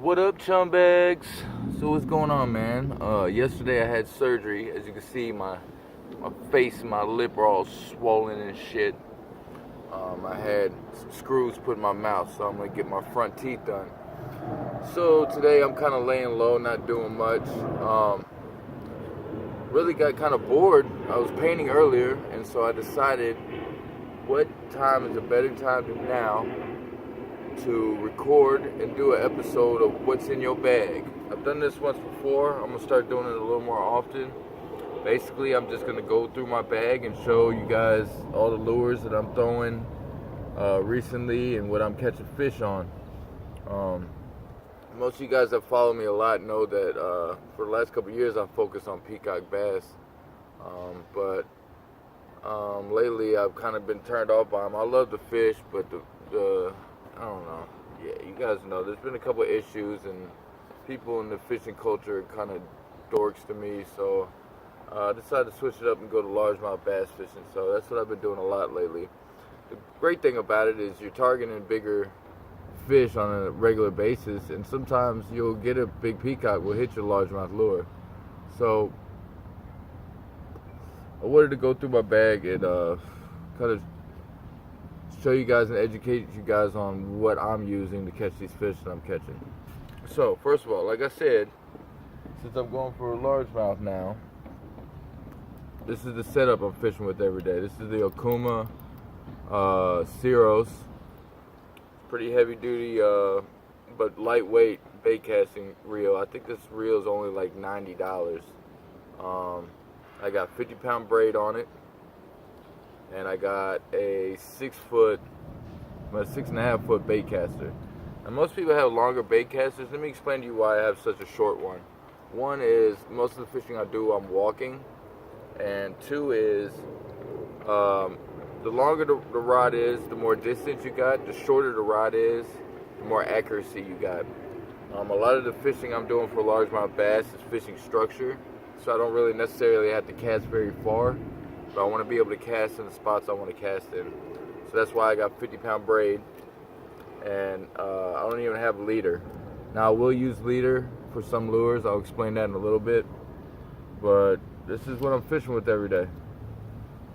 What up, chum bags? So what's going on, man? Yesterday I had surgery. As you can see, my face and my lip are all swollen and shit. I had some screws put in my mouth, so I'm gonna get my front teeth done. So today I'm kind of laying low, not doing much. Really got kind of bored. I was painting earlier, and so I decided what time is a better time than now to record and do an episode of What's in Your Bag. I've done this once before. I'm going to start doing it a little more often. Basically, I'm just going to go through my bag and show you guys all the lures that I'm throwing recently and what I'm catching fish on. Most of you guys that follow me a lot know that for the last couple of years I focused on peacock bass. But lately I've kind of been turned off by them. I love the fish, but the I don't know. Yeah, you guys know there's been a couple of issues, and people in the fishing culture are kind of dorks to me. So I decided to switch it up and go to largemouth bass fishing. So that's what I've been doing a lot lately. The great thing about it is you're targeting bigger fish on a regular basis, and sometimes you'll get a big peacock will hit your largemouth lure. So I wanted to go through my bag and kind of show you guys and educate you guys on what I'm using to catch these fish that I'm catching. So first of all, like I said, since I'm going for a largemouth now, this is the setup I'm fishing with every day. This is the Okuma Ceros. Pretty heavy duty but lightweight bait casting reel. I think this reel is only like $90. I got 50-pound braid on it, and I got a 6.5 foot bait caster. And most people have longer bait casters. Let me explain to you why I have such a short one. One is most of the fishing I do I'm walking, and two is the longer the rod is, the more distance you got. The shorter the rod is, the more accuracy you got. A lot of the fishing I'm doing for largemouth bass is fishing structure, so I don't really necessarily have to cast very far, but I want to be able to cast in the spots I want to cast in. So that's why I got 50-pound braid, and I don't even have a leader. Now I will use leader for some lures. I'll explain that in a little bit, but this is what I'm fishing with every day.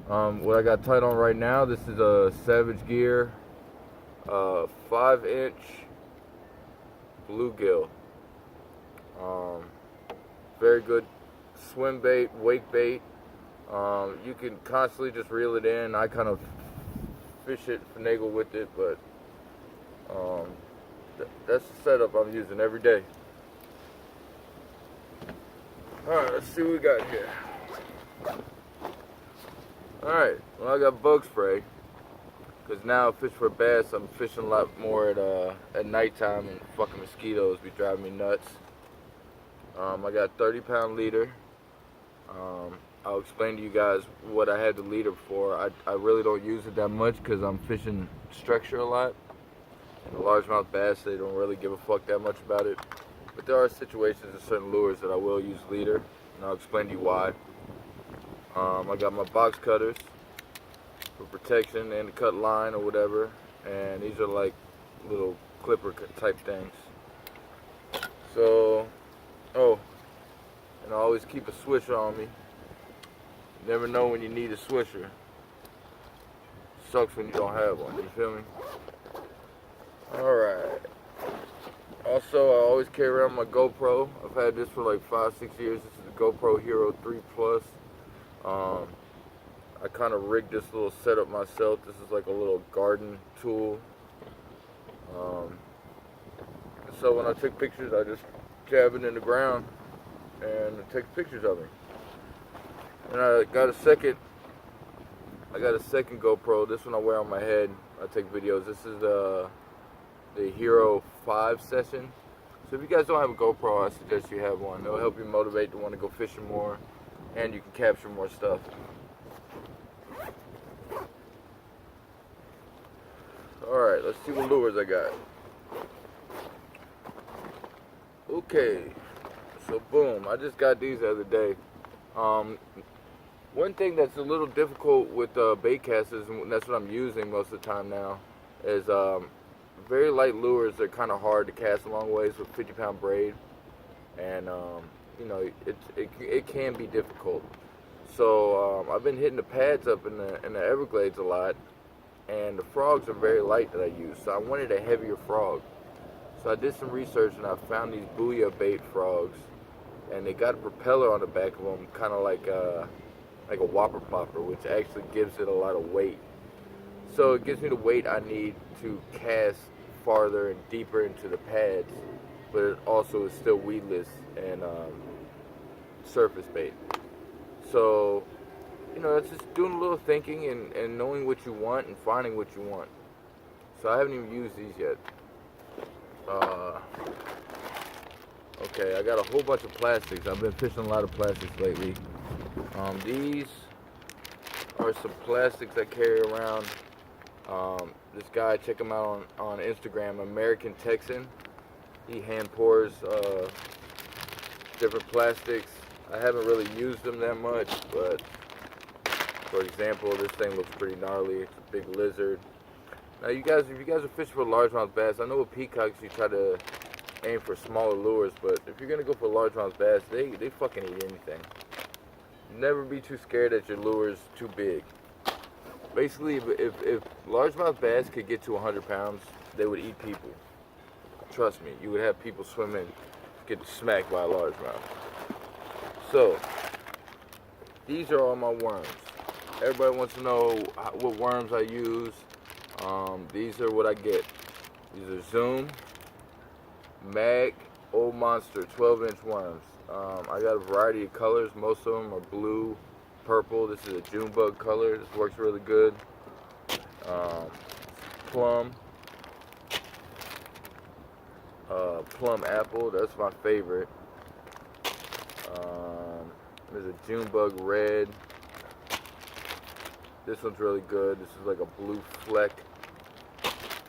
What I got tight on right now, this is a Savage Gear 5-inch bluegill. Very good swim bait, wake bait. You can constantly just reel it in. I kind of fish it, finagle with it, but that's the setup I'm using every day. Alright, let's see what we got here. Alright, well, I got bug spray, because now I fish for bass. I'm fishing a lot more at nighttime, and fucking mosquitoes be driving me nuts. I got 30-pound leader. I'll explain to you guys what I had the leader for. I really don't use it that much because I'm fishing structure a lot. And the largemouth bass, they don't really give a fuck that much about it. But there are situations in certain lures that I will use leader, and I'll explain to you why. I got my box cutters for protection and to cut line or whatever, and these are like little clipper type things. So, and I always keep a swisher on me. You never know when you need a swisher. Sucks when you don't have one, you feel me? Alright. Also, I always carry around my GoPro. I've had this for like 5-6 years. This is the GoPro Hero 3 Plus. I kind of rigged this little setup myself. This is like a little garden tool. So when I take pictures, I just jab it in the ground and it takes pictures of me. And I got a second GoPro. This one I wear on my head. I take videos. This is the Hero 5 session. So if you guys don't have a GoPro, I suggest you have one. It'll help you motivate to want to go fishing more, and you can capture more stuff. Alright, let's see what lures I got. Okay, so boom, I just got these the other day. One thing that's a little difficult with bait casters, and that's what I'm using most of the time now, is very light lures are kind of hard to cast a long ways with 50-pound braid, and you know, it can be difficult. So I've been hitting the pads up in the Everglades a lot, and the frogs are very light that I use. So I wanted a heavier frog. So I did some research and I found these booyah bait frogs, and they got a propeller on the back of them, kind of like a whopper popper, which actually gives it a lot of weight. So it gives me the weight I need to cast farther and deeper into the pads, but it also is still weedless and surface bait. So, you know, it's just doing a little thinking and knowing what you want and finding what you want. So I haven't even used these yet. Okay, I got a whole bunch of plastics. I've been fishing a lot of plastics lately. These are some plastics I carry around. This guy, check him out on Instagram, American Texan. He hand pours different plastics. I haven't really used them that much, but for example, this thing looks pretty gnarly. It's a big lizard. Now, if you guys are fishing for largemouth bass, I know with peacocks you try to aim for smaller lures, but if you're gonna go for largemouth bass, they fucking eat anything. Never be too scared that your lure is too big. Basically, if largemouth bass could get to 100 pounds, they would eat people. Trust me, you would have people swimming, get smacked by a largemouth. So, these are all my worms. Everybody wants to know what worms I use. These are what I get. These are Zoom, Mag, Old Monster 12-inch worms. I got a variety of colors. Most of them are blue, purple. This is a June bug color. This works really good. Plum. Plum apple. That's my favorite. There's a June bug red. This one's really good. This is like a blue fleck.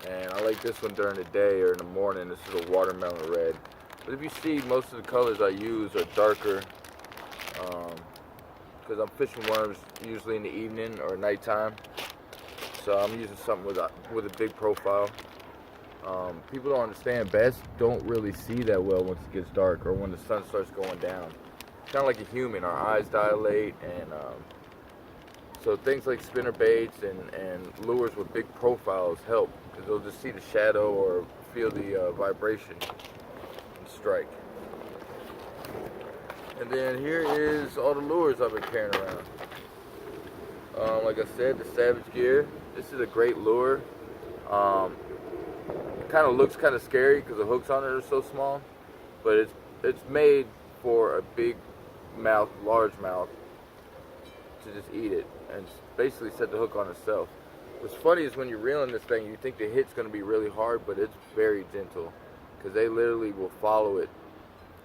And I like this one during the day or in the morning. This is a watermelon red. But if you see, most of the colors I use are darker. Because I'm fishing worms usually in the evening or nighttime. So I'm using something with a big profile. People don't understand, bass don't really see that well once it gets dark or when the sun starts going down. Kind of like a human, our eyes dilate, and so things like spinner baits and lures with big profiles help, because they'll just see the shadow or feel the vibration and strike. And then here is all the lures I've been carrying around. Like I said, the Savage Gear. This is a great lure. It kind of looks kind of scary because the hooks on it are so small, but it's made for a big mouth, largemouth, to just eat it and basically set the hook on itself. What's funny is when you're reeling this thing, you think the hit's going to be really hard, but it's very gentle because they literally will follow it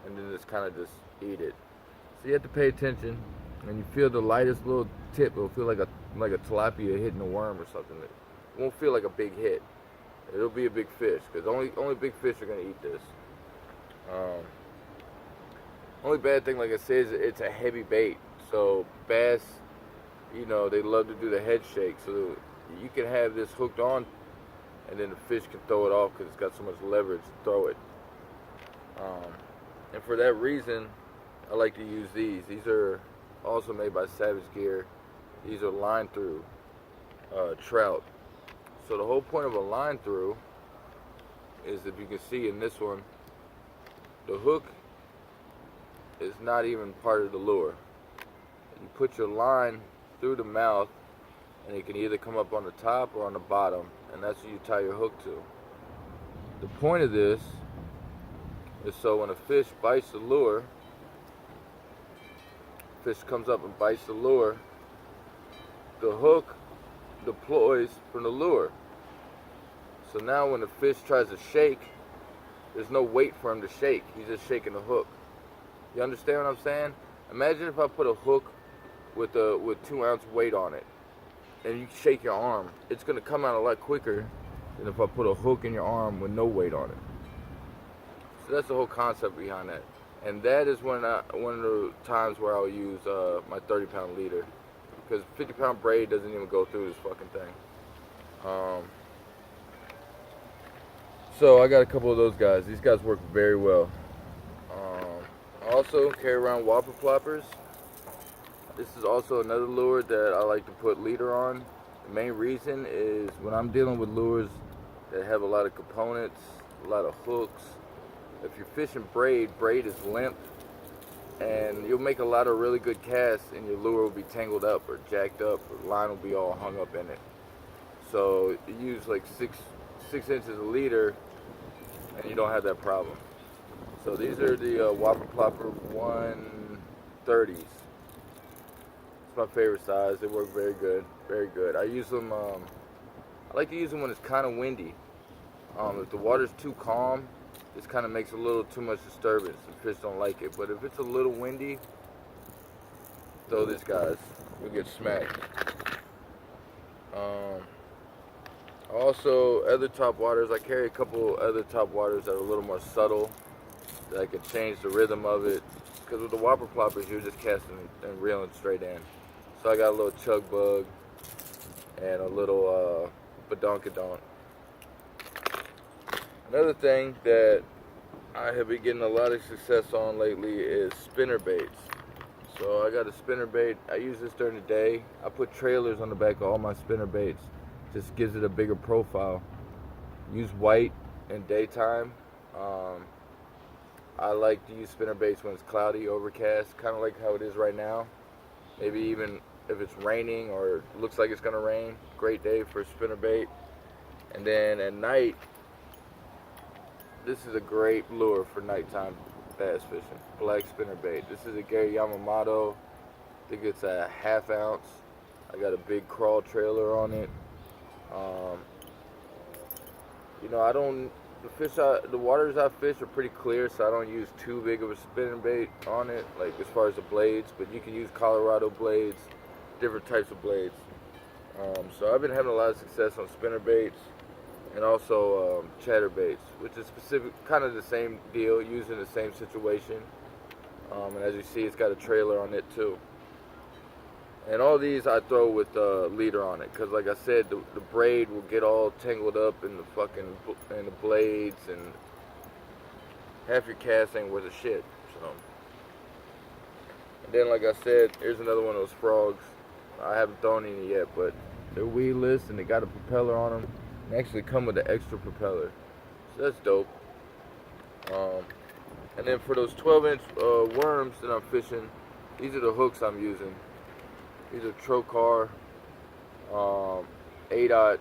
and then just kind of just eat it. So you have to pay attention, and you feel the lightest little tip. It'll feel like a tilapia hitting a worm or something. It won't feel like a big hit. It'll be a big fish because only big fish are going to eat this. Only bad thing, like I said, is it's a heavy bait. So bass, you know, they love to do the head shake. So you can have this hooked on, and then the fish can throw it off because it's got so much leverage to throw it. And for that reason, I like to use these. These are also made by Savage Gear. These are line through trout. So the whole point of a line through is, if you can see in this one, the hook is not even part of the lure. You put your line through the mouth, and it can either come up on the top or on the bottom, and that's what you tie your hook to. The point of this is so when a fish bites the lure, fish comes up and bites the lure, the hook deploys from the lure. So now when the fish tries to shake, there's no weight for him to shake. He's just shaking the hook. You understand what I'm saying? Imagine if I put a hook with 2 ounce weight on it, and you shake your arm. It's going to come out a lot quicker than if I put a hook in your arm with no weight on it. So that's the whole concept behind that. And that is one of the times where I'll use my 30-pound leader, because 50-pound braid doesn't even go through this fucking thing. So I got a couple of those guys. These guys work very well. I also carry around whopper ploppers. This is also another lure that I like to put leader on. The main reason is when I'm dealing with lures that have a lot of components, a lot of hooks. If you're fishing braid is limp, and you'll make a lot of really good casts and your lure will be tangled up or jacked up, or line will be all hung up in it. So you use like six inches of leader and you don't have that problem. So these are the Whopper Plopper 130s. It's my favorite size. They work very good, very good. I use them, I like to use them when it's kind of windy. If the water's too calm, this kind of makes a little too much disturbance. The fish don't like it. But if it's a little windy, throw this, guys. You'll get smacked. Also, other top waters. I carry a couple other top waters that are a little more subtle, that I can change the rhythm of it. Because with the Whopper Ploppers, you're just casting and reeling straight in. So I got a little chug bug and a little badonkadonk. Another thing that I have been getting a lot of success on lately is spinner baits. So I got a spinner bait. I use this during the day. I put trailers on the back of all my spinner baits. Just gives it a bigger profile. Use white in daytime. I like to use spinner baits when it's cloudy, overcast, kind of like how it is right now. Maybe even if it's raining or looks like it's gonna rain. Great day for a spinner bait. And then at night, this is a great lure for nighttime bass fishing. Black spinner bait. This is a Gary Yamamoto. I think it's a ½ ounce. I got a big crawl trailer on it. You know, the waters I fish are pretty clear, so I don't use too big of a spinning bait on it, like as far as the blades, but you can use Colorado blades, different types of blades. So I've been having a lot of success on spinner baits and also chatter baits, which is kind of the same deal, used in the same situation. And as you see, it's got a trailer on it too. And all these I throw with leader on it, because like I said, the braid will get all tangled up in the blades, and half your cast ain't worth a shit. So, and then like I said, here's another one of those frogs. I haven't thrown any yet, but they're weedless and they got a propeller on them. They actually come with an extra propeller, so that's dope. And then for those 12-inch worms that I'm fishing, these are the hooks I'm using. These are Trocar 8/0,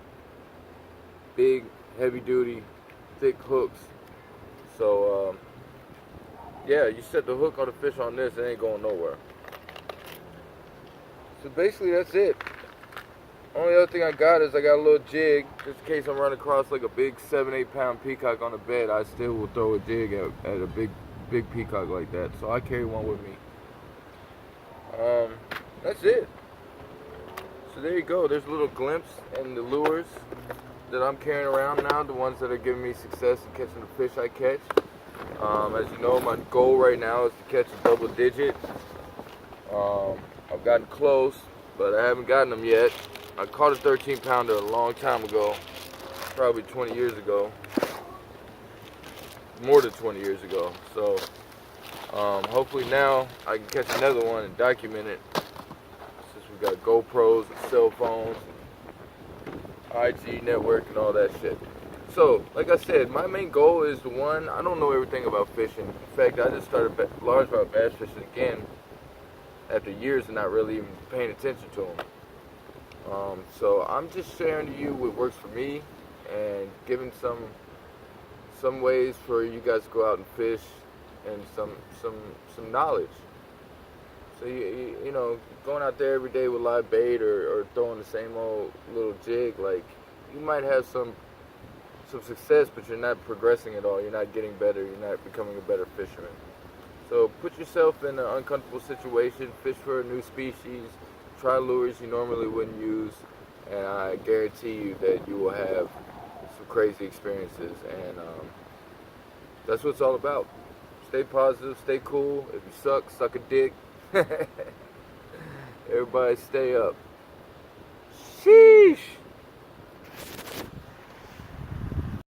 big, heavy-duty, thick hooks. So, yeah, you set the hook on the fish on this, it ain't going nowhere. So basically, that's it. Only other thing I got is I got a little jig, just in case I'm running across like a big 7-8 pound peacock on the bed. I still will throw a jig at a big peacock like that. So I carry one with me. That's it. So there you go. There's a little glimpse in the lures that I'm carrying around now, the ones that are giving me success in catching the fish I catch. As you know, my goal right now is to catch a double digit. I've gotten close, but I haven't gotten them yet. I caught a 13 pounder a long time ago, probably 20 years ago, more than 20 years ago. So hopefully now I can catch another one and document it. We got GoPros and cell phones, IG network and all that shit. So, like I said, my main goal is I don't know everything about fishing. In fact, I just started largemouth bass fishing again after years of not really even paying attention to them. So I'm just sharing to you what works for me and giving some ways for you guys to go out and fish and some knowledge. So you know, going out there every day with live bait or throwing the same old little jig, like, you might have some success, but you're not progressing at all. You're not getting better. You're not becoming a better fisherman. So put yourself in an uncomfortable situation. Fish for a new species. Try lures you normally wouldn't use, and I guarantee you that you will have some crazy experiences. And that's what it's all about. Stay positive. Stay cool. If you suck, suck a dick. Everybody stay up. Sheesh.